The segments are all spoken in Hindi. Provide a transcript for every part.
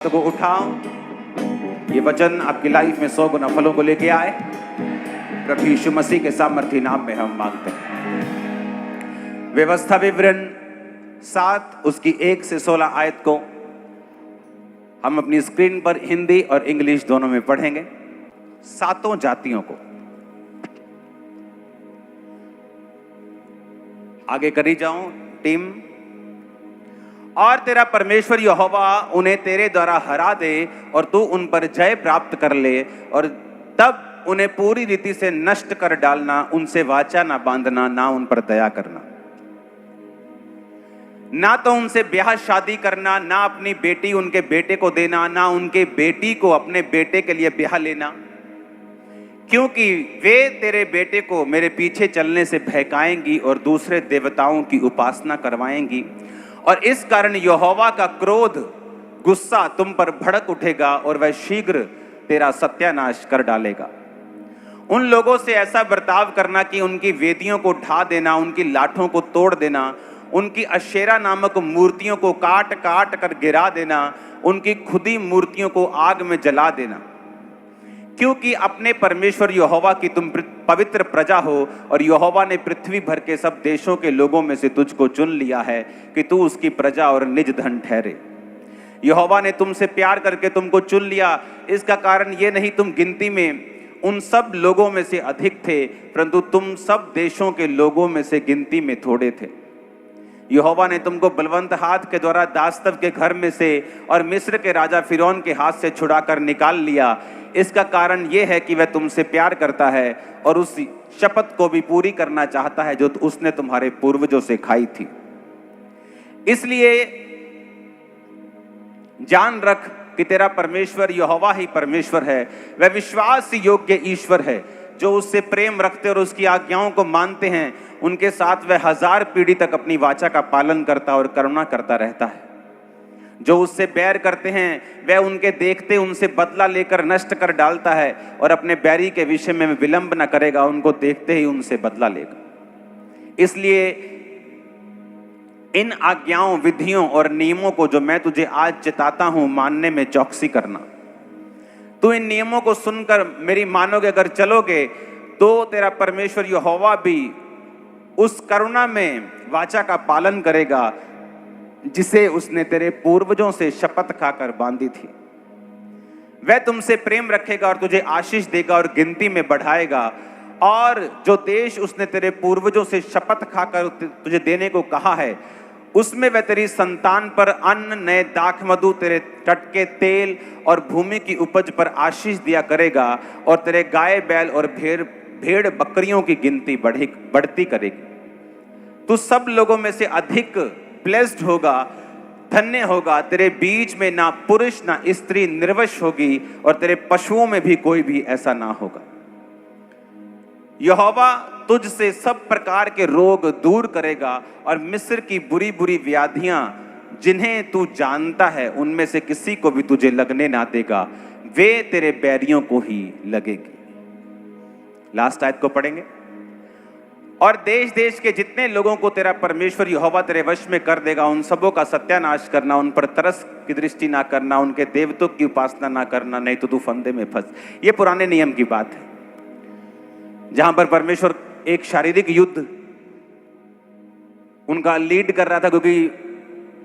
को उठाओ। ये वचन आपकी लाइफ में 100 गुना फलों को लेके आए। प्रभु यीशु मसीह के सामर्थ्य नाम में हम मांगते हैं। व्यवस्था विवरण 7 उसकी 1 से 16 आयत को हम अपनी स्क्रीन पर हिंदी और इंग्लिश दोनों में पढ़ेंगे। सातों जातियों को आगे करी जाऊं टीम। और तेरा परमेश्वर यहोवा उन्हें तेरे द्वारा हरा दे और तू उन पर जय प्राप्त कर ले, और तब उन्हें पूरी रीति से नष्ट कर डालना। उनसे वाचा ना बांधना, ना उन पर दया करना, ना तो उनसे ब्याह शादी करना, ना अपनी बेटी उनके बेटे को देना, ना उनके बेटी को अपने बेटे के लिए ब्याह लेना, क्योंकि वे तेरे बेटे को मेरे पीछे चलने से बहकाएंगी और दूसरे देवताओं की उपासना करवाएंगी। और इस कारण यहोवा का क्रोध गुस्सा तुम पर भड़क उठेगा और वह शीघ्र तेरा सत्यानाश कर डालेगा। उन लोगों से ऐसा बर्ताव करना कि उनकी वेदियों को ढा देना, उनकी लाठों को तोड़ देना, उनकी अशेरा नामक मूर्तियों को काट काट कर गिरा देना, उनकी खुदी मूर्तियों को आग में जला देना। क्योंकि अपने परमेश्वर यहोवा की तुम पवित्र प्रजा हो और यहोवा ने पृथ्वी भर के सब देशों के लोगों में से तुझको चुन लिया है कि तू उसकी प्रजा और निज धन ठहरे। यहोवा ने तुमसे प्यार करके तुमको चुन लिया। इसका कारण ये नहीं तुम गिनती में उन सब लोगों में से अधिक थे, परंतु तुम सब देशों के लोगों में से गिनती में थोड़े थे। यहोवा ने तुमको बलवंत हाथ के द्वारा दास्तव के घर में से और मिस्र के राजा फिरौन के हाथ से छुड़ाकर निकाल लिया। इसका कारण यह है कि वह तुमसे प्यार करता है और उस शपथ को भी पूरी करना चाहता है जो उसने तुम्हारे पूर्वजों से खाई थी। इसलिए जान रख कि तेरा परमेश्वर यहोवा ही परमेश्वर है। वह विश्वास योग्य ईश्वर है। जो उससे प्रेम रखते और उसकी आज्ञाओं को मानते हैं, उनके साथ वह 1000 पीढ़ी तक अपनी वाचा का पालन करता और करुणा करता रहता है। जो उससे बैर करते हैं वह उनके देखते उनसे बदला लेकर नष्ट कर डालता है, और अपने बैरी के विषय में विलंब न करेगा, उनको देखते ही उनसे बदला लेगा। इसलिए इन आज्ञाओं, विधियों और नियमों को जो मैं तुझे आज चिताता हूं, मानने में चौकसी करना। तू इन नियमों को सुनकर मेरी मानोगे, अगर चलोगे, तो तेरा परमेश्वर यहोवा भी उस करुणा में वाचा का पालन करेगा जिसे उसने तेरे पूर्वजों से शपथ खाकर बांधी थी। वह तुमसे प्रेम रखेगा और तुझे आशीष देगा और गिनती में बढ़ाएगा। और जो देश उसने तेरे पूर्वजों से शपथ खाकर तुझे देने को कहा है, उसमें वह तेरी संतान पर अन्न, नए दाख मधु, तेरे टटके तेल और भूमि की उपज पर आशीष दिया करेगा, और तेरे गाय बैल और भेड़ बकरियों की गिनती बढ़ती करेगी। तू सब लोगों में से अधिक ब्लेस्ड होगा, धन्य होगा। तेरे बीच में ना पुरुष ना स्त्री निर्वश होगी, और तेरे पशुओं में भी कोई भी ऐसा ना होगा। यहोवा तुझसे सब प्रकार के रोग दूर करेगा, और मिस्र की बुरी बुरी व्याधियां जिन्हें तू जानता है, उनमें से किसी को भी तुझे लगने ना देगा। वे तेरे बैरियों को ही लगेगी। लास्ट आयत को पढ़ेंगे। और देश देश के जितने लोगों को तेरा परमेश्वर यहोवा तेरे वश में कर देगा, उन सबों का सत्यानाश करना, उन पर तरस की दृष्टि ना करना, उनके देवतों की उपासना ना करना, नहीं तो तू फंदे में फंस। ये पुराने नियम की बात है, जहां पर परमेश्वर एक शारीरिक युद्ध उनका लीड कर रहा था, क्योंकि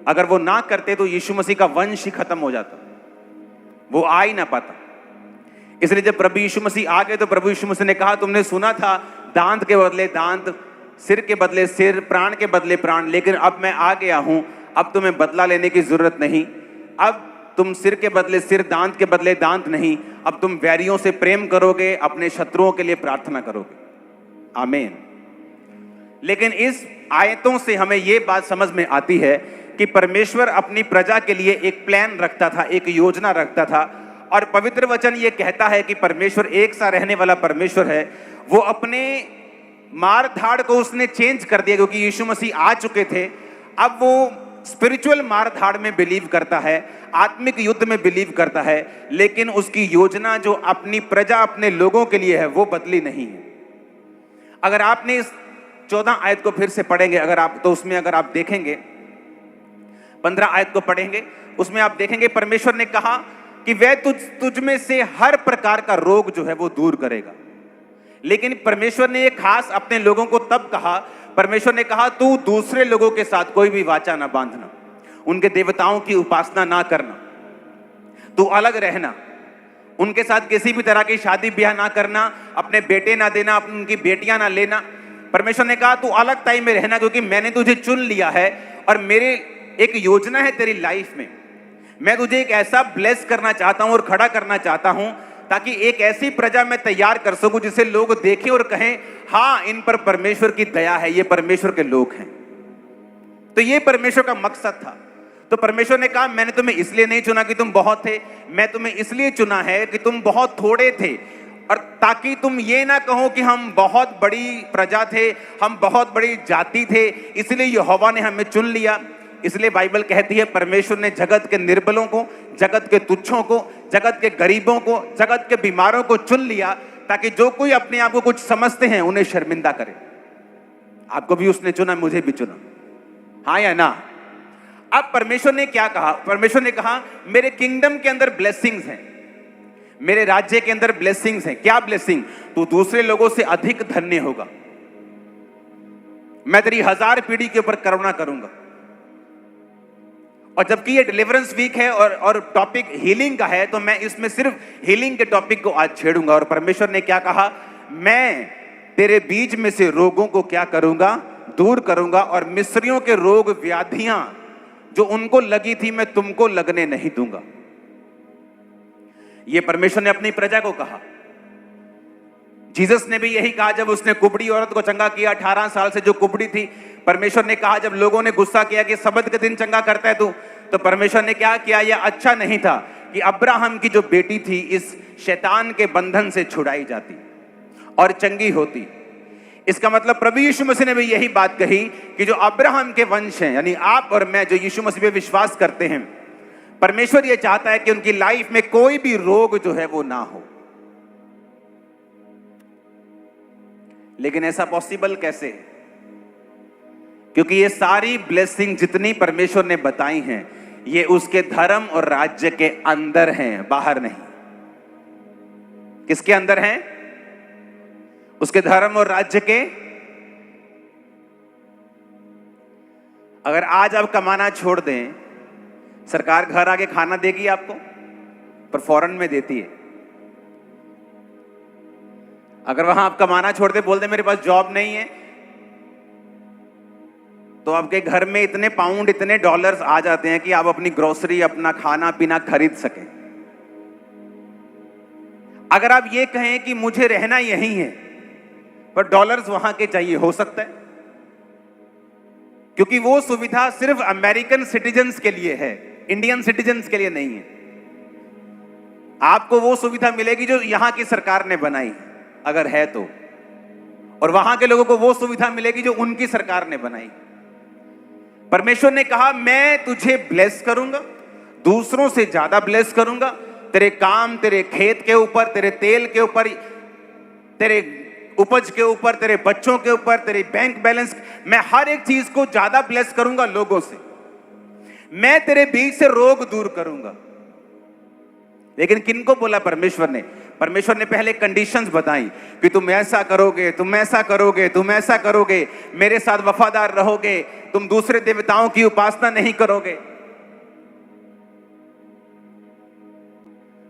अगर वो ना करते तो यीशु मसीह का वंश ही खत्म हो जाता, वो आ ही ना पाता। इसलिए जब प्रभु यीशु मसीह आ गए तो प्रभु यीशु मसीह ने कहा, तुमने सुना था दांत के बदले दांत, सिर के बदले सिर, प्राण के बदले प्राण, लेकिन अब मैं आ गया हूं, अब तुम्हें बदला लेने की जरूरत नहीं। अब तुम सिर के बदले सिर, दांत के बदले दांत नहीं, अब तुम वैरियों से प्रेम करोगे, अपने शत्रुओं के लिए प्रार्थना करोगे। आमीन। लेकिन इस आयतों से हमें यह बात समझ में आती है कि परमेश्वर अपनी प्रजा के लिए एक प्लान रखता था, एक योजना रखता था। और पवित्र वचन ये कहता है कि परमेश्वर एक सा रहने वाला परमेश्वर है। वो अपने मार धाड़ को उसने चेंज कर दिया, क्योंकि यीशु मसीह आ चुके थे। अब वो स्पिरिचुअल मार धाड़ में बिलीव करता है, आत्मिक युद्ध में बिलीव करता है, लेकिन उसकी योजना जो अपनी प्रजा, अपने लोगों के लिए है, वो बदली नहीं है। अगर आपने इस 14 आयत को फिर से पढ़ेंगे, अगर आप तो उसमें अगर आप देखेंगे, 15 आयत को पढ़ेंगे, उसमें आप देखेंगे परमेश्वर ने कहा कि वह तुझ में से हर प्रकार का रोग जो है वो दूर करेगा। लेकिन परमेश्वर ने एक खास अपने लोगों को तब कहा, परमेश्वर ने कहा तू दूसरे लोगों के साथ कोई भी वाचा ना बांधना, उनके देवताओं की उपासना ना करना, तू अलग रहना, उनके साथ किसी भी तरह की शादी ब्याह ना करना, अपने बेटे ना देना, उनकी बेटियां ना लेना। परमेश्वर ने कहा तू अलग टाइम में रहना, क्योंकि मैंने तुझे चुन लिया है और मेरे एक योजना है तेरी लाइफ में। मैं तुझे एक ऐसा ब्लेस करना चाहता हूं और खड़ा करना चाहता हूं ताकि एक ऐसी प्रजा मैं तैयार कर सकूं जिसे लोग देखें और कहें हां इन पर परमेश्वर की दया है, ये परमेश्वर के लोग हैं। तो ये परमेश्वर का मकसद था। तो परमेश्वर ने कहा मैंने तुम्हें इसलिए नहीं चुना कि तुम बहुत थे, मैं तुम्हें इसलिए चुना है कि तुम बहुत थोड़े थे, और ताकि तुम ये ना कहो कि हम बहुत बड़ी प्रजा थे, हम बहुत बड़ी जाति थे, इसलिए यहोवा ने हमें चुन लिया। इसलिए बाइबल कहती है परमेश्वर ने जगत के निर्बलों को, जगत के तुच्छों को, जगत के गरीबों को, जगत के बीमारों को चुन लिया ताकि जो कोई अपने आप को कुछ समझते हैं उन्हें शर्मिंदा करे। आपको भी उसने चुना, मुझे भी चुना, हाँ या ना? अब परमेश्वर ने क्या कहा? परमेश्वर ने कहा मेरे किंगडम के अंदर ब्लेसिंग्स हैं, मेरे राज्य के अंदर ब्लेसिंग्स हैं। क्या ब्लेसिंग? तू दूसरे लोगों से अधिक धन्य होगा, मैं तेरी 1000 पीढ़ी के ऊपर करुणा करूंगा। और जबकि ये डिलीवरेंस वीक है और टॉपिक हीलिंग का है, तो मैं इसमें सिर्फ हीलिंग के टॉपिक को आज छेड़ूंगा। और परमेश्वर ने क्या कहा? मैं तेरे बीच में से रोगों को क्या करूंगा? दूर करूंगा, और मिस्रियों के रोग व्याधियां जो उनको लगी थी मैं तुमको लगने नहीं दूंगा। ये परमेश्वर ने अपनी प्रजा को कहा। जीसस ने भी यही कहा जब उसने कुबड़ी औरत को चंगा किया, 18 साल से जो कुबड़ी थी। परमेश्वर ने कहा जब लोगों ने गुस्सा किया कि सबत के दिन चंगा करता है तू, तो परमेश्वर ने क्या किया? यह अच्छा नहीं था कि अब्राहम की जो बेटी थी इस शैतान के बंधन से छुड़ाई जाती और चंगी होती। इसका मतलब प्रभु यीशु मसीह ने भी यही बात कही कि जो अब्राहम के वंश हैं, यानी आप और मैं जो यीशु मसीह पे विश्वास करते हैं, परमेश्वर ये चाहता है कि उनकी लाइफ में कोई भी रोग जो है वो ना हो। लेकिन ऐसा पॉसिबल कैसे? क्योंकि ये सारी ब्लेसिंग जितनी परमेश्वर ने बताई हैं ये उसके धर्म और राज्य के अंदर हैं, बाहर नहीं। किसके अंदर हैं? उसके धर्म और राज्य के। अगर आज आप कमाना छोड़ दें, सरकार घर आके खाना देगी आपको, पर फौरन में देती है। अगर वहां आप कमाना छोड़ दे, बोल दे मेरे पास जॉब नहीं है, तो आपके घर में इतने पाउंड, इतने डॉलर्स आ जाते हैं कि आप अपनी ग्रोसरी, अपना खाना पीना खरीद सकें। अगर आप ये कहें कि मुझे रहना यहीं है पर डॉलर्स वहां के चाहिए, हो सकता है, क्योंकि वो सुविधा सिर्फ अमेरिकन सिटीजन्स के लिए है, इंडियन सिटीजन्स के लिए नहीं है। आपको वो सुविधा मिलेगी जो यहां की सरकार ने बनाई अगर है तो, और वहां के लोगों को वो सुविधा मिलेगी जो उनकी सरकार ने बनाई। परमेश्वर ने कहा मैं तुझे ब्लेस करूंगा, दूसरों से ज्यादा ब्लेस करूंगा, तेरे काम, तेरे खेत के ऊपर, तेरे तेल के ऊपर, तेरे उपज के ऊपर, तेरे बच्चों के ऊपर, तेरे बैंक बैलेंस, मैं हर एक चीज को ज्यादा ब्लेस करूंगा लोगों से। मैं तेरे बीच से रोग दूर करूंगा। लेकिन किनको बोला परमेश्वर ने? परमेश्वर ने पहले कंडीशंस बताई कि तुम ऐसा करोगे, तुम ऐसा करोगे, तुम ऐसा करोगे, मेरे साथ वफादार रहोगे, तुम दूसरे देवताओं की उपासना नहीं करोगे।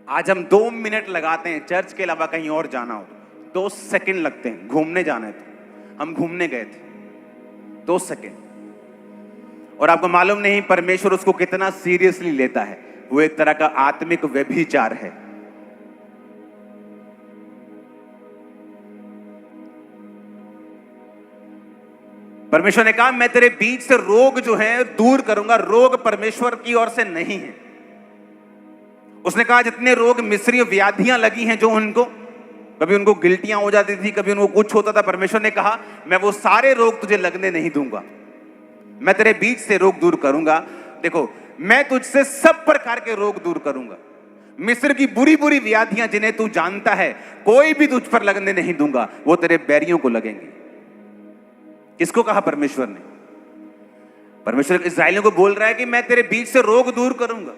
आज हम 2 मिनट लगाते हैं चर्च के अलावा कहीं और जाना हो, 2 सेकंड लगते हैं। घूमने जाना है तो हम घूमने गए थे, 2 सेकंड, और आपको मालूम नहीं परमेश्वर उसको कितना सीरियसली लेता है। वो एक तरह का आत्मिक व्यभिचार है। परमेश्वर ने कहा मैं तेरे बीच से रोग जो है दूर करूंगा। रोग परमेश्वर की ओर से नहीं है। उसने कहा जितने रोग, मिस्री व्याधियां लगी हैं जो उनको, कभी उनको गिल्टियां हो जाती थी, कभी उनको कुछ होता था, परमेश्वर ने कहा मैं वो सारे रोग तुझे लगने नहीं दूंगा, मैं तेरे बीच से रोग दूर करूंगा। देखो, मैं तुझसे सब प्रकार के रोग दूर करूंगा। मिस्र की बुरी बुरी व्याधियां जिन्हें तू जानता है, कोई भी तुझ पर लगने नहीं दूंगा, वो तेरे बैरियों को लगेंगे। किसको कहा परमेश्वर ने? परमेश्वर इस्राएलियों को बोल रहा है कि मैं तेरे बीच से रोग दूर करूंगा।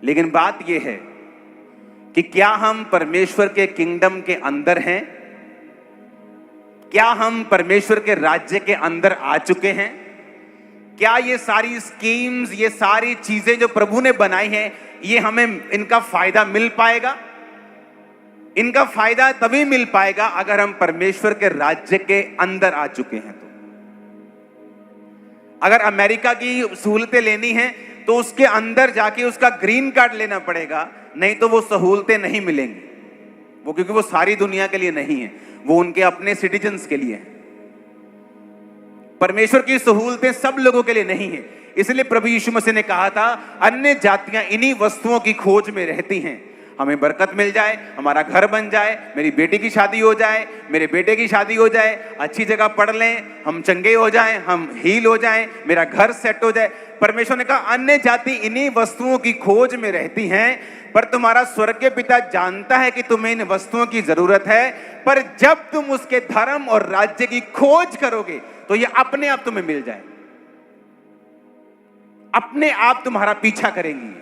लेकिन बात यह है कि क्या हम परमेश्वर के किंगडम के अंदर हैं? क्या हम परमेश्वर के राज्य के अंदर आ चुके हैं? क्या ये सारी स्कीम्स, ये सारी चीजें जो प्रभु ने बनाई हैं, ये हमें इनका फायदा मिल पाएगा? इनका फायदा तभी मिल पाएगा अगर हम परमेश्वर के राज्य के अंदर आ चुके हैं। तो अगर अमेरिका की सहूलतें लेनी है तो उसके अंदर जाके उसका ग्रीन कार्ड लेना पड़ेगा, नहीं तो वो सहूलतें नहीं मिलेंगी। वो क्योंकि वो सारी दुनिया के लिए नहीं है, वो उनके अपने सिटीजन्स के लिए है। परमेश्वर की सहूलतें सब लोगों के लिए नहीं है। इसलिए प्रभु यीशु मसीह ने कहा था, अन्य जातियां इन्हीं वस्तुओं की खोज में रहती हैं। हमें बरकत मिल जाए, हमारा घर बन जाए, मेरी बेटी की शादी हो जाए, मेरे बेटे की शादी हो जाए, अच्छी जगह पढ़ लें, हम चंगे हो जाएं, हम हील हो जाएं, मेरा घर सेट हो जाए। परमेश्वर ने कहा अन्य जाति इन्हीं वस्तुओं की खोज में रहती हैं, पर तुम्हारा स्वर्गीय पिता जानता है कि तुम्हें इन वस्तुओं की जरूरत है, पर जब तुम उसके धर्म और राज्य की खोज करोगे तो ये अपने आप तुम्हें मिल जाए, अपने आप तुम्हारा पीछा करेंगी।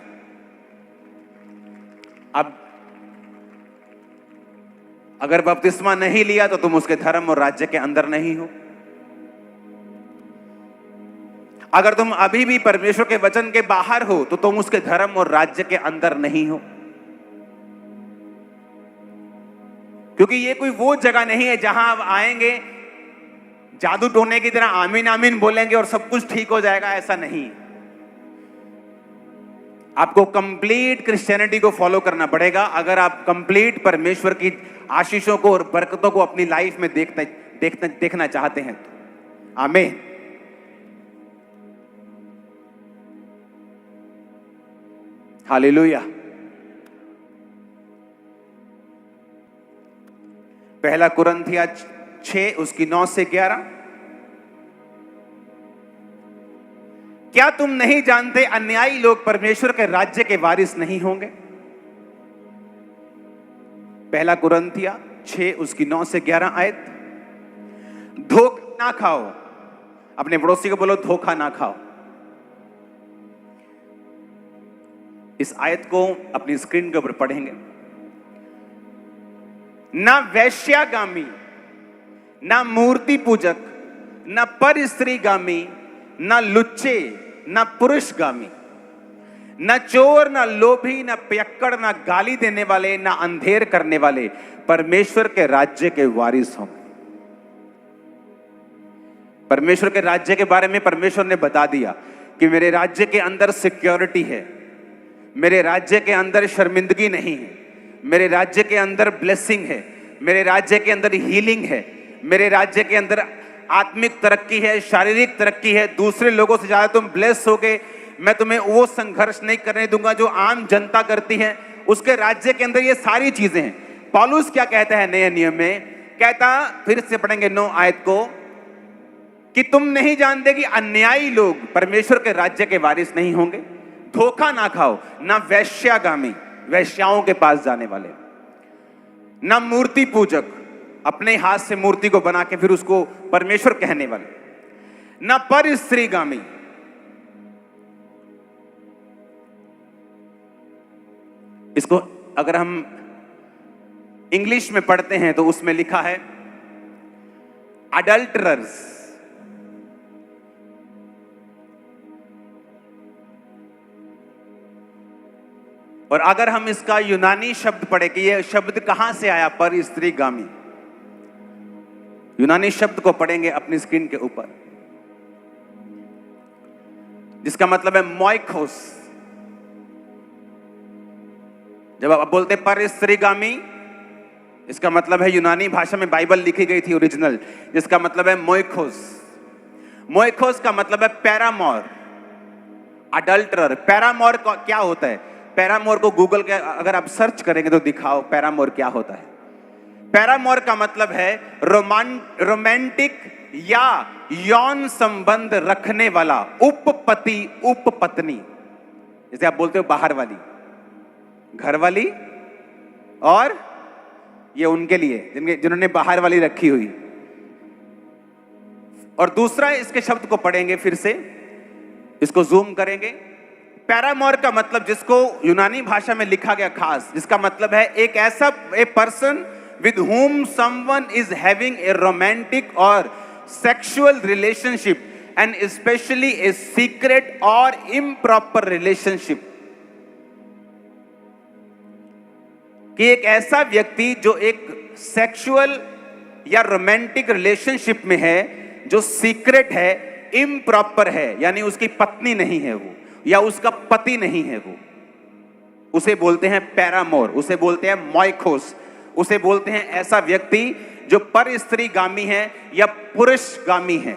अब अगर बपतिस्मा नहीं लिया तो तुम उसके धर्म और राज्य के अंदर नहीं हो। अगर तुम अभी भी परमेश्वर के वचन के बाहर हो तो तुम उसके धर्म और राज्य के अंदर नहीं हो। क्योंकि ये कोई वो जगह नहीं है जहां आप आएंगे, जादू टोने की तरह आमीन आमीन बोलेंगे और सब कुछ ठीक हो जाएगा। ऐसा नहीं। आपको कंप्लीट क्रिश्चियनिटी को फॉलो करना पड़ेगा अगर आप कंप्लीट परमेश्वर की आशीषों को और बरकतों को अपनी लाइफ में देखना चाहते हैं तो। आमीन। हालेलुया। पहला कुरिन्थिया 6 उसकी 9 से 11। क्या तुम नहीं जानते अन्यायी लोग परमेश्वर के राज्य के वारिस नहीं होंगे? पहला कुरिन्थिया 6 उसकी 9 से 11 आयत। धोखा ना खाओ। अपने पड़ोसी को बोलो धोखा ना खाओ। इस आयत को अपनी स्क्रीन के ऊपर पढ़ेंगे। ना वैश्यागामी, ना मूर्ति पूजक, ना पर स्त्रीगामी, ना लुच्चे, ना पुरुषगामी, ना चोर, ना लोभी, ना पियक्कड़, ना गाली देने वाले, ना अंधेर करने वाले परमेश्वर के राज्य के वारिस होंगे। परमेश्वर के राज्य के बारे में परमेश्वर ने बता दिया कि मेरे राज्य के अंदर सिक्योरिटी है, मेरे राज्य के अंदर शर्मिंदगी नहीं है, मेरे राज्य के अंदर ब्लेसिंग है, मेरे राज्य के अंदर हीलिंग है, मेरे राज्य के अंदर आत्मिक तरक्की है, शारीरिक तरक्की है। दूसरे लोगों से ज्यादा तुम ब्लेस होगे। मैं तुम्हें वो संघर्ष नहीं करने दूंगा जो आम जनता करती है। उसके राज्य के अंदर ये सारी चीजें हैं। पौलुस क्या कहता है नए नियम में? कहता, फिर से पढ़ेंगे 9 आयत को, कि तुम नहीं जानते कि अन्यायी लोग परमेश्वर के राज्य के वारिस नहीं होंगे। धोखा ना खाओ। ना वैश्यागामी, वैश्याओं के पास जाने वाले, ना मूर्ति पूजक, अपने हाथ से मूर्ति को बना के फिर उसको परमेश्वर कहने वाले, ना पर स्त्रीगामी, इसको अगर हम इंग्लिश में पढ़ते हैं तो उसमें लिखा है अडल्टरर्स। और अगर हम इसका यूनानी शब्द पढ़े कि यह शब्द कहां से आया, पर स्त्रीगामी, यूनानी शब्द को पढ़ेंगे अपनी स्क्रीन के ऊपर, जिसका मतलब है मोइकोस। जब आप बोलते पर स्त्रीगामी, इसका मतलब है यूनानी भाषा में बाइबल लिखी गई थी ओरिजिनल, जिसका मतलब है मोइकोस। मोइकोस का मतलब है पैरामोर, अडल्टरर। पैरामोर क्या होता है? पैरामोर को गूगल के अगर आप सर्च करेंगे तो दिखाओ पैरामोर क्या होता है। पैरामोर का मतलब है रोमांटिक या यौन संबंध रखने वाला, उपपति, उपपत्नी। जैसे आप बोलते हो बाहर वाली, घर वाली, और ये उनके लिए जिन्होंने बाहर वाली रखी हुई। और दूसरा इसके शब्द को पढ़ेंगे फिर से, इसको जूम करेंगे। पैरामोर का मतलब, जिसको यूनानी भाषा में लिखा गया खास, जिसका मतलब है एक ऐसा person with whom someone is having a romantic or sexual relationship and especially a secret or improper relationship। कि एक ऐसा व्यक्ति जो एक सेक्सुअल या रोमांटिक रिलेशनशिप में है, जो सीक्रेट है, इम्प्रॉपर है, यानी उसकी पत्नी नहीं है वो, या उसका पति नहीं है वो, उसे बोलते हैं पैरामोर, उसे बोलते हैं मोइकोस, उसे बोलते हैं ऐसा व्यक्ति जो पर स्त्रीगामी है या पुरुषगामी है।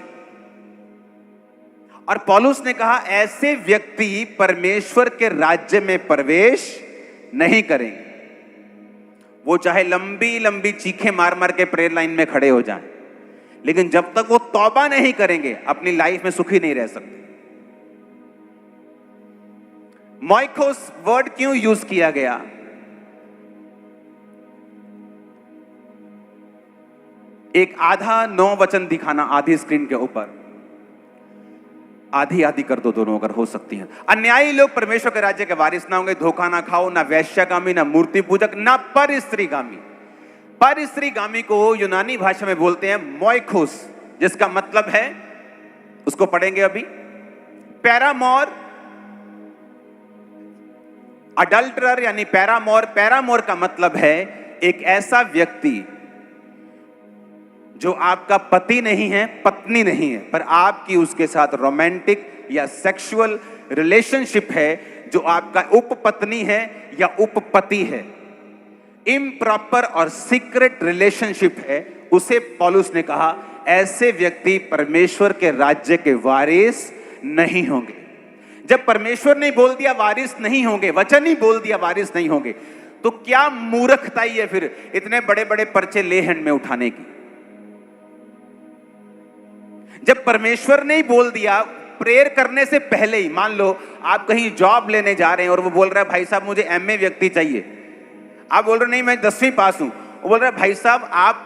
और पौलुस ने कहा ऐसे व्यक्ति परमेश्वर के राज्य में प्रवेश नहीं करेंगे। वो चाहे लंबी लंबी चीखें मार मार के प्रेयर लाइन में खड़े हो जाएं, लेकिन जब तक वो तौबा नहीं करेंगे अपनी लाइफ में सुखी नहीं रह सकते। मोइकोस वर्ड क्यों यूज किया गया? एक आधा 9 वचन दिखाना आधी स्क्रीन के ऊपर, आधी आधी कर दो दोनों अगर हो सकती हैं। अन्यायी लोग परमेश्वर के राज्य के वारिस ना होंगे। धोखा ना खाओ, ना वैश्यगामी, ना मूर्ति पूजक, ना पर स्त्रीगामी। पर स्त्रीगामी को यूनानी भाषा में बोलते हैं मोइकोस, जिसका मतलब है, उसको पढ़ेंगे अभी, पैरामोर, अडल्टरर यानी पैरामोर। पैरामोर का मतलब है एक ऐसा व्यक्ति जो आपका पति नहीं है, पत्नी नहीं है, पर आपकी उसके साथ रोमांटिक या सेक्सुअल रिलेशनशिप है, जो आपका उपपत्नी है या उपपति है। इम्प्रॉपर और सीक्रेट रिलेशनशिप है, उसे पौलुस ने कहा ऐसे व्यक्ति परमेश्वर के राज्य के वारिस नहीं होंगे। जब परमेश्वर ने बोल दिया वारिस नहीं होंगे, वचन ही बोल दिया वारिस नहीं होंगे, तो क्या मूर्खताई है फिर इतने बड़े बड़े पर्चे ले हैंड में उठाने की। जब परमेश्वर ने ही बोल दिया, प्रेयर करने से पहले ही, मान लो आप कहीं जॉब लेने जा रहे हैं और वो बोल रहा है भाई साहब मुझे एमए व्यक्ति चाहिए, आप बोल रहे नहीं मैं 10वीं पास हूं, वो बोल रहा है भाई साहब आप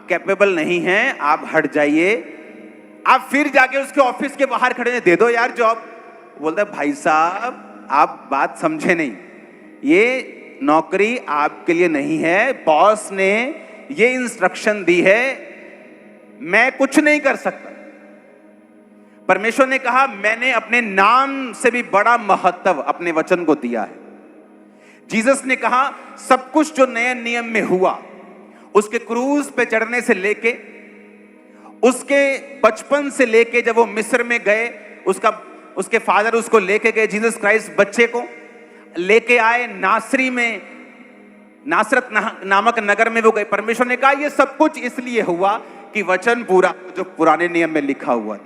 कैपेबल नहीं हैं, आप हट जाइए। आप फिर जाके उसके ऑफिस के बाहर खड़े हैं, दे दो यार जॉब। बोलता है भाई साहब आप बात समझे नहीं, ये नौकरी आपके लिए नहीं है, बॉस ने ये इंस्ट्रक्शन दी है, मैं कुछ नहीं कर सकता। परमेश्वर ने कहा मैंने अपने नाम से भी बड़ा महत्व अपने वचन को दिया है। जीसस ने कहा सब कुछ जो नए नियम में हुआ, उसके क्रूज पे चढ़ने से लेके, उसके बचपन से लेके जब वो मिस्र में गए, उसके फादर उसको लेके गए, जीसस क्राइस्ट बच्चे को लेके आए नासरी में, नासरत नामक नगर में वो गए। परमेश्वर ने कहा ये सब कुछ इसलिए हुआ कि वचन पूरा जो पुराने नियम में लिखा हुआ था,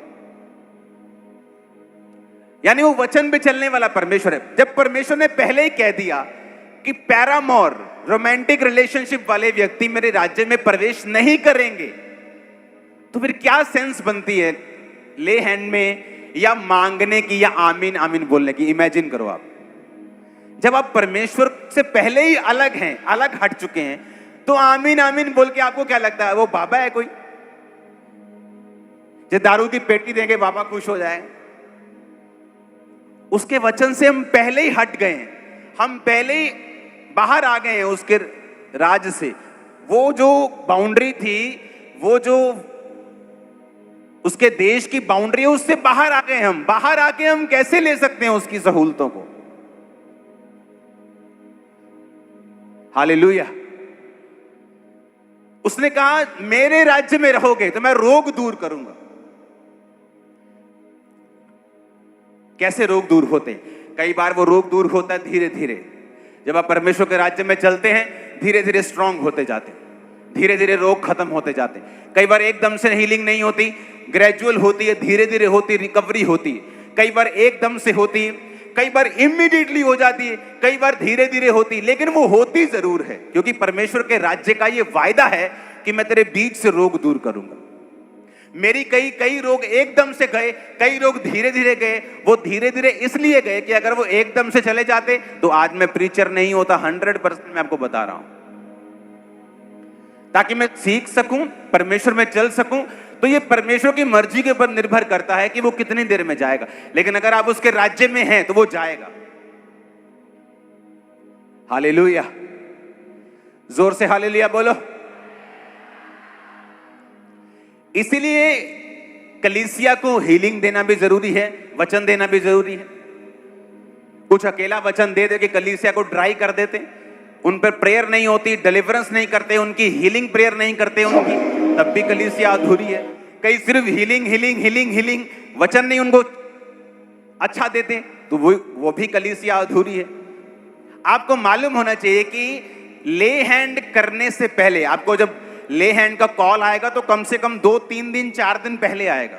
यानी वो वचन पे चलने वाला परमेश्वर है। जब परमेश्वर ने पहले ही कह दिया कि पैरामोर, रोमांटिक रिलेशनशिप वाले व्यक्ति मेरे राज्य में प्रवेश नहीं करेंगे, तो फिर क्या सेंस बनती है ले हैंड में या मांगने की या आमीन आमीन बोलने की? इमेजिन करो आप, जब आप परमेश्वर से पहले ही अलग हैं, अलग हट चुके हैं, तो आमीन आमीन बोल के आपको क्या लगता है वो बाबा है कोई, जो दारू की पेटी देंगे बाबा खुश हो जाए? उसके वचन से हम पहले ही हट गए हैं, हम पहले ही बाहर आ गए हैं उसके राज से। वो जो बाउंड्री थी, वो जो उसके देश की बाउंड्री है, उससे बाहर आ गए हम। बाहर आके हम कैसे ले सकते हैं उसकी सहूलतों को? हालेलुया। उसने कहा मेरे राज्य में रहोगे तो मैं रोग दूर करूंगा। कैसे रोग दूर होते? कई बार वो रोग दूर होता है धीरे धीरे। जब आप परमेश्वर के राज्य में चलते हैं, धीरे धीरे स्ट्रांग होते जाते, धीरे धीरे रोग खत्म होते जाते। कई बार एकदम से हीलिंग नहीं होती, ग्रेजुअल होती है, धीरे धीरे होती, रिकवरी होती है। कई बार एकदम से होती है, कई बार इमीडिएटली हो जाती है, कई बार धीरे धीरे होती, लेकिन वो होती जरूर है, क्योंकि परमेश्वर के राज्य का ये वायदा है कि मैं तेरे बीच से रोग दूर करूंगा। मेरी कई रोग एकदम से गए, कई रोग धीरे धीरे गए। वो धीरे धीरे इसलिए गए कि अगर वो एकदम से चले जाते तो आज मैं प्रीचर नहीं होता। 100% मैं आपको बता रहा हूं, ताकि मैं सीख सकूं, परमेश्वर में चल सकूं, तो ये परमेश्वर की मर्जी के ऊपर निर्भर करता है कि वो कितनी देर में जाएगा। लेकिन अगर आप उसके राज्य में हैं तो वो जाएगा। हालेलुया, जोर से हालेलुया बोलो। इसीलिए कलीसिया को हीलिंग देना भी जरूरी है, वचन देना भी जरूरी है। कुछ अकेला वचन दे दे के कलीसिया को ड्राई कर देते, उन पर प्रेयर नहीं होती, डिलीवरेंस नहीं करते, उनकी हीलिंग प्रेयर नहीं करते उनकी, तब भी कलीसिया अधूरी है। कई सिर्फ हीलिंग हीलिंग हीलिंग हीलिंग, वचन नहीं उनको अच्छा देते, तो वो भी कलीसिया अधूरी है। आपको मालूम होना चाहिए कि ले हैंड करने से पहले, आपको जब ले हैंड का कॉल आएगा तो कम से कम 2-3 दिन 4 दिन पहले आएगा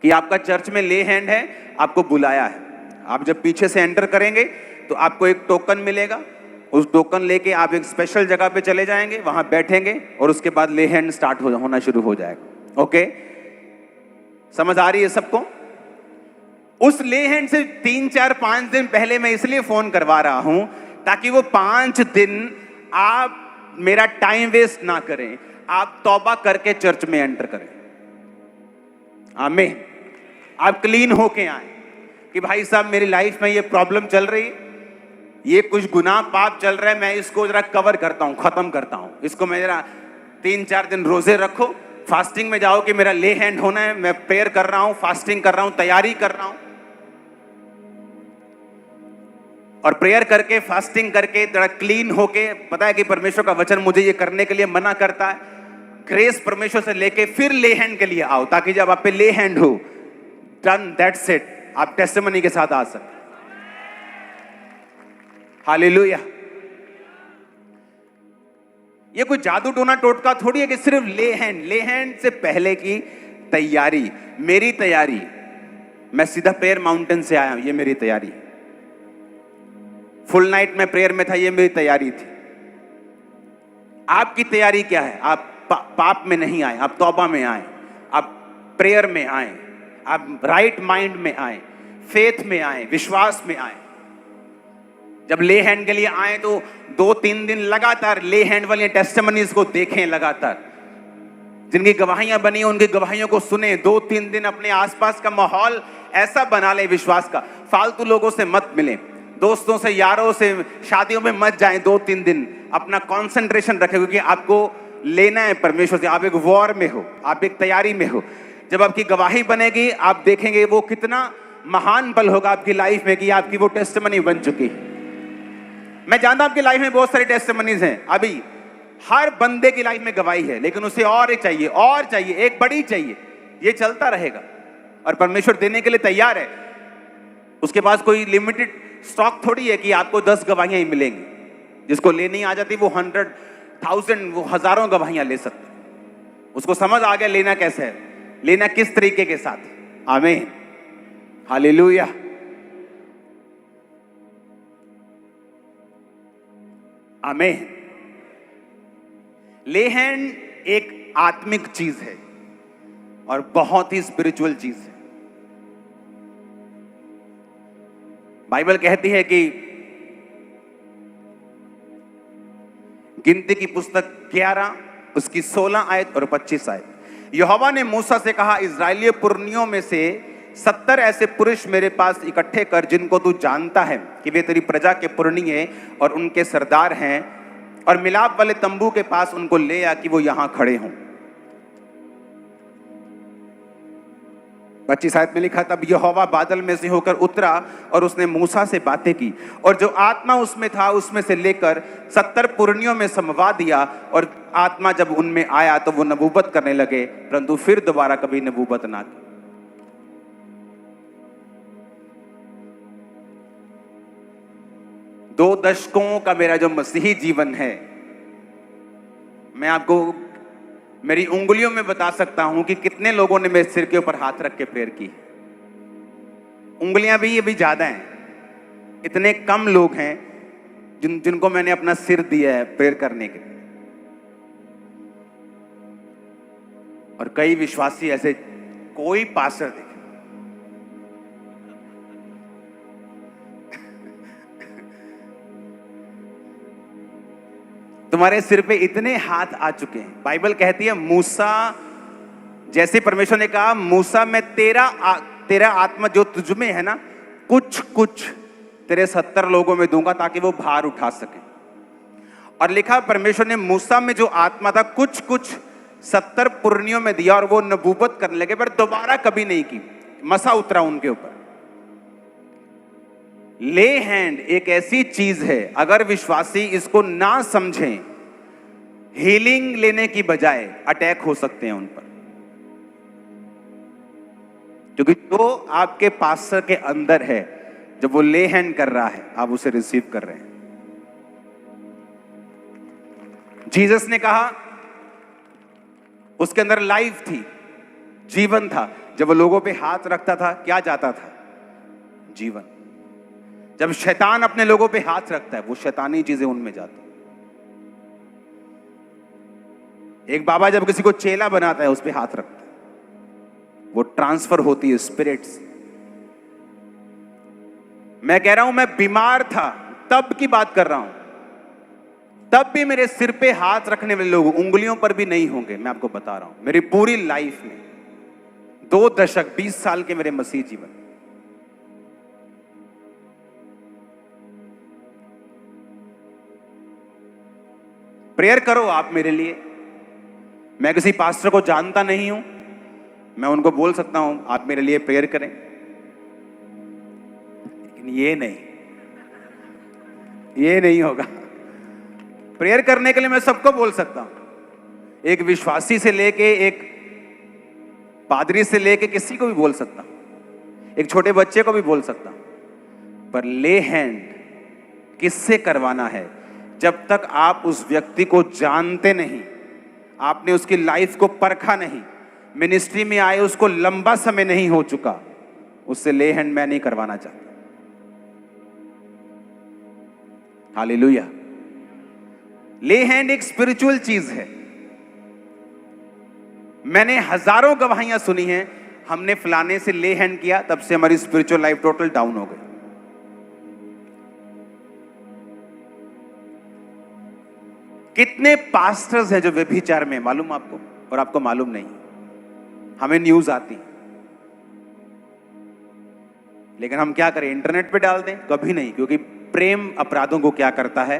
कि आपका चर्च में ले हैंड है, आपको बुलाया है। आप जब पीछे से एंटर करेंगे तो आपको एक टोकन मिलेगा, उस टोकन लेके आप एक स्पेशल जगह पे चले जाएंगे, वहां बैठेंगे और उसके बाद ले हैंड स्टार्ट होना शुरू हो जाएगा। ओके, समझ आ रही है सबको? उस ले हैंड से 3-4-5 दिन पहले मैं इसलिए फोन करवा रहा हूं ताकि वो 5 दिन आप मेरा टाइम वेस्ट ना करें, आप तौबा करके चर्च में एंटर करें। आमीन। आप क्लीन होके आए कि भाई साहब मेरी लाइफ में ये प्रॉब्लम चल रही है, ये कुछ गुनाह पाप चल रहा है, मैं इसको जरा कवर करता हूं, खत्म करता हूं इसको। मैं जरा 3-4 दिन रोजे रखो, फास्टिंग में जाओ कि मेरा ले हैंड होना है, मैं प्रेयर कर रहा हूं, फास्टिंग कर रहा हूं, तैयारी कर रहा हूं। और प्रेयर करके, फास्टिंग करके जरा क्लीन होके, पता है कि परमेश्वर का वचन मुझे ये करने के लिए मना करता है, ग्रेस परमेश्वर से लेके फिर ले हैंड के लिए आओ, ताकि जब आप पे ले हैंड हो, डन, दैट्स इट, आप टेस्टिमनी के साथ आ सकते। हालेलुया। ये कोई जादू टोना टोटका थोड़ी है कि सिर्फ ले हैंड से पहले की तैयारी, मेरी तैयारी, मैं सीधा प्रेयर माउंटेन से आया हूं, ये मेरी तैयारी। फुल नाइट में प्रेयर में था, ये मेरी तैयारी थी। आपकी तैयारी क्या है? आप पाप में नहीं आए, आप तौबा में आए, आप प्रेयर में आए, आप राइट माइंड में आए, फेथ में आए, विश्वास में आए। जब ले हैंड के लिए आए तो 2-3 दिन लगातार ले हैंड वाली टेस्टिमनीज को देखें, लगातार जिनकी गवाहियां बनी उनकी गवाहियों को सुने। 2-3 दिन अपने आसपास का माहौल ऐसा बना ले विश्वास का, फालतू लोगों से मत मिलें, दोस्तों से, यारों से, शादियों में मत जाएं। 2-3 दिन अपना कंसंट्रेशन रखें, क्योंकि आपको लेना है परमेश्वर से। आप एक वॉर में हो, आप एक तैयारी में हो। जब आपकी गवाही बनेगी, आप देखेंगे वो कितना महान पल होगा आपकी लाइफ में कि आपकी वो टेस्टिमनी बन चुकी। मैं जानता हूं आपकी लाइफ में बहुत सारी टेस्टिमनीज हैं, अभी हर बंदे की लाइफ में गवाही है, लेकिन उसे और चाहिए, और चाहिए, एक बड़ी चाहिए। ये चलता रहेगा और परमेश्वर देने के लिए तैयार है। उसके पास कोई लिमिटेड स्टॉक थोड़ी है कि आपको 10 गवाहियां ही मिलेंगी। जिसको ले नहीं आ जाती वो 100,000, वो हजारों गवाहियां ले सकते। उसको समझ आ गया लेना कैसे है, लेना किस तरीके के साथ। आमीन, हालेलुया। आमीन। ले हैंड एक आत्मिक चीज है और बहुत ही स्पिरिचुअल चीज है। बाइबल कहती है कि गिनती की पुस्तक 11 उसकी 16 आयत और 25 आयत, यहोवा ने मूसा से कहा, इस्राएली पुरनियों में से 70 ऐसे पुरुष मेरे पास इकट्ठे कर जिनको तू जानता है कि वे तेरी प्रजा के पुरनिये और उनके सरदार हैं, और मिलाप वाले तंबू के पास उनको ले आ कि वो यहां खड़े हों। 25 आयत में लिखा, तब यहोवा बादल में से होकर उतरा और उसने मूसा से बातें की, और जो आत्मा उसमें था उसमें से लेकर 70 पुरनियों में समवा दिया, और आत्मा जब उनमें आया तो वो नबूवत करने लगे, परंतु फिर दोबारा कभी नबूवत ना की। 2 दशकों का मेरा जो मसीही जीवन है, मैं आपको मेरी उंगलियों में बता सकता हूं कि कितने लोगों ने मेरे सिर के ऊपर हाथ रख के प्रेयर की। उंगलियां भी अभी ज्यादा हैं, इतने कम लोग हैं जिनको मैंने अपना सिर दिया है प्रेयर करने के लिए। और कई विश्वासी ऐसे, कोई पास्टर देखे तुम्हारे सिर पे इतने हाथ आ चुके हैं। बाइबल कहती है मूसा जैसे परमेश्वर ने कहा मूसा मैं तेरा आत्मा जो तुझ में है ना, कुछ कुछ तेरे 70 लोगों में दूंगा ताकि वो भार उठा सके। और लिखा परमेश्वर ने मूसा में जो आत्मा था कुछ कुछ 70 पुरनियों में दिया और वो नबूवत करने लगे, पर दोबारा कभी नहीं की, मसा उतरा उनके ऊपर। ले हैंड एक ऐसी चीज है, अगर विश्वासी इसको ना समझें, हीलिंग लेने की बजाय अटैक हो सकते हैं उन पर। क्योंकि जो आपके पास्टर के अंदर है, जब वो ले हैंड कर रहा है, आप उसे रिसीव कर रहे हैं। जीसस ने कहा उसके अंदर लाइफ थी, जीवन था। जब वो लोगों पे हाथ रखता था, क्या जाता था? जीवन। जब शैतान अपने लोगों पे हाथ रखता है, वो शैतानी चीजें उनमें जाती। एक बाबा जब किसी को चेला बनाता है, उस पे हाथ रखता है, वो ट्रांसफर होती है स्पिरिट्स। मैं कह रहा हूं, मैं बीमार था तब की बात कर रहा हूं, तब भी मेरे सिर पे हाथ रखने वाले लोग उंगलियों पर भी नहीं होंगे। मैं आपको बता रहा हूं, मेरी पूरी लाइफ में 2 दशक 20 साल के मेरे मसीह जीवन, प्रेयर करो आप मेरे लिए। मैं किसी पास्टर को जानता नहीं हूं, मैं उनको बोल सकता हूं आप मेरे लिए प्रेयर करें, लेकिन ये नहीं होगा। प्रेयर करने के लिए मैं सबको बोल सकता हूं, एक विश्वासी से लेके एक पादरी से लेके किसी को भी बोल सकता हूं, एक छोटे बच्चे को भी बोल सकता हूं। पर ले हैंड किससे करवाना है? जब तक आप उस व्यक्ति को जानते नहीं, आपने उसकी लाइफ को परखा नहीं, मिनिस्ट्री में आए उसको लंबा समय नहीं हो चुका, उससे ले हैंड मैं नहीं करवाना चाहता। हालेलुया। ले हैंड एक स्पिरिचुअल चीज है। मैंने हजारों गवाहियां सुनी हैं, हमने फलाने से ले हैंड किया, तब से हमारी स्पिरिचुअल लाइफ टोटल डाउन हो गई। कितने पास्टर्स हैं जो व्यभिचार में, मालूम आपको? और आपको मालूम नहीं, हमें न्यूज आती, लेकिन हम क्या करें? इंटरनेट पे डाल दें? कभी नहीं, क्योंकि प्रेम अपराधों को क्या करता है?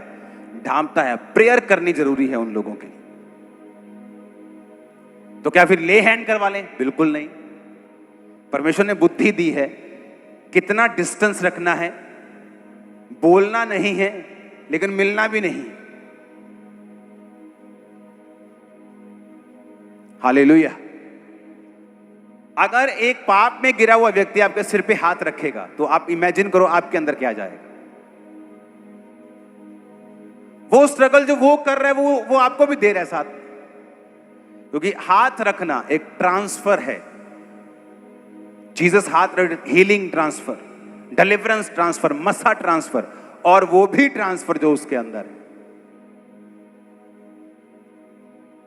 ढांपता है। प्रेयर करनी जरूरी है उन लोगों के लिए। तो क्या फिर ले हैंड करवा लें? बिल्कुल नहीं। परमेश्वर ने बुद्धि दी है, कितना डिस्टेंस रखना है, बोलना नहीं है लेकिन मिलना भी नहीं। हालेलुया। अगर एक पाप में गिरा हुआ व्यक्ति आपके सिर पे हाथ रखेगा, तो आप इमेजिन करो आपके अंदर क्या जाएगा। वो स्ट्रगल जो वो कर रहा है, वो आपको भी दे रहा है साथ, क्योंकि हाथ रखना एक ट्रांसफर है। जीसस हाथ रख, हीलिंग ट्रांसफर, डिलीवरेंस ट्रांसफर, मसा ट्रांसफर, और वो भी ट्रांसफर जो उसके अंदर है।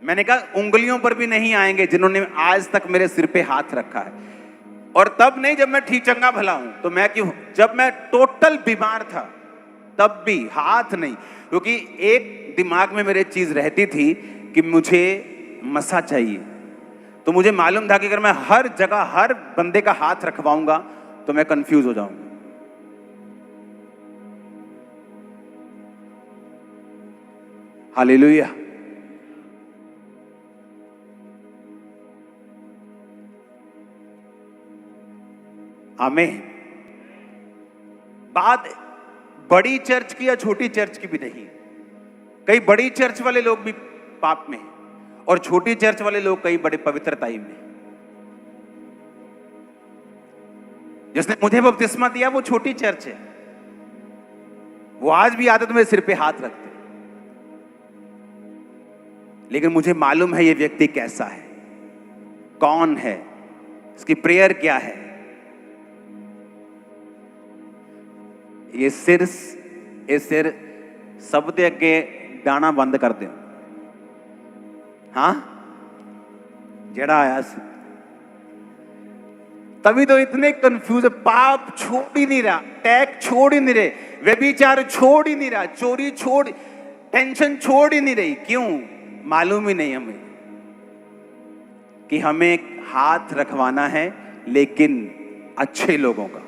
मैंने कहा उंगलियों पर भी नहीं आएंगे जिन्होंने आज तक मेरे सिर पे हाथ रखा है। और तब नहीं जब मैं ठीक चंगा भला हूं, तो मैं क्यों? जब मैं टोटल बीमार था तब भी हाथ नहीं, क्योंकि एक दिमाग में मेरे चीज रहती थी कि मुझे मसा चाहिए। तो मुझे मालूम था कि अगर मैं हर जगह हर बंदे का हाथ रखवाऊंगा तो मैं कंफ्यूज हो जाऊंगा। हालेलुया। आमीन। बात बड़ी चर्च की या छोटी चर्च की भी नहीं। कई बड़ी चर्च वाले लोग भी पाप में, और छोटी चर्च वाले लोग कई बड़े पवित्रताई में। जिसने मुझे बपतिस्मा दिया वो छोटी चर्च है, वो आज भी आते तो मेरे सिर पे हाथ रखते, लेकिन मुझे मालूम है ये व्यक्ति कैसा है, कौन है, इसकी प्रेयर क्या है। ये सिर सब दे अगे डाना बंद कर दो। हाँ, जड़ा आया तभी तो इतने कंफ्यूज है। पाप छोड़ ही नहीं रहा, टैग छोड़ ही नहीं रहे, व्यभिचार छोड़ ही नहीं रहा, चोरी छोड़, टेंशन छोड़ ही नहीं रही। क्यों? मालूम ही नहीं हमें कि हमें हाथ रखवाना है, लेकिन अच्छे लोगों का,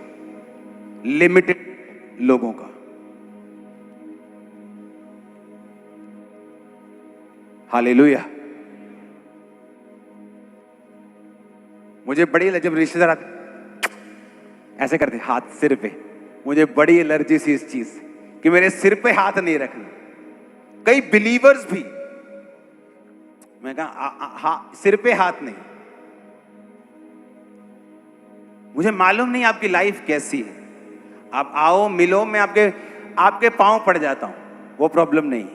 लिमिटेड लोगों का। हालेलुया। मुझे बड़ी जब रिश्तेदार ऐसे करते हाथ सिर पे, मुझे बड़ी एलर्जी सी इस चीज कि मेरे सिर पे हाथ नहीं रखना। कई बिलीवर्स भी, मैं कहा सिर पे हाथ नहीं। मुझे मालूम नहीं आपकी लाइफ कैसी है, आप आओ मिलो, मैं आपके पांव पड़ जाता हूं, वो प्रॉब्लम नहीं।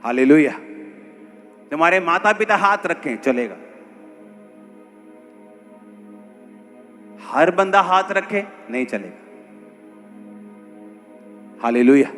हालेलुया। तुम्हारे माता पिता हाथ रखें चलेगा, हर बंदा हाथ रखे नहीं चलेगा। हालेलुया।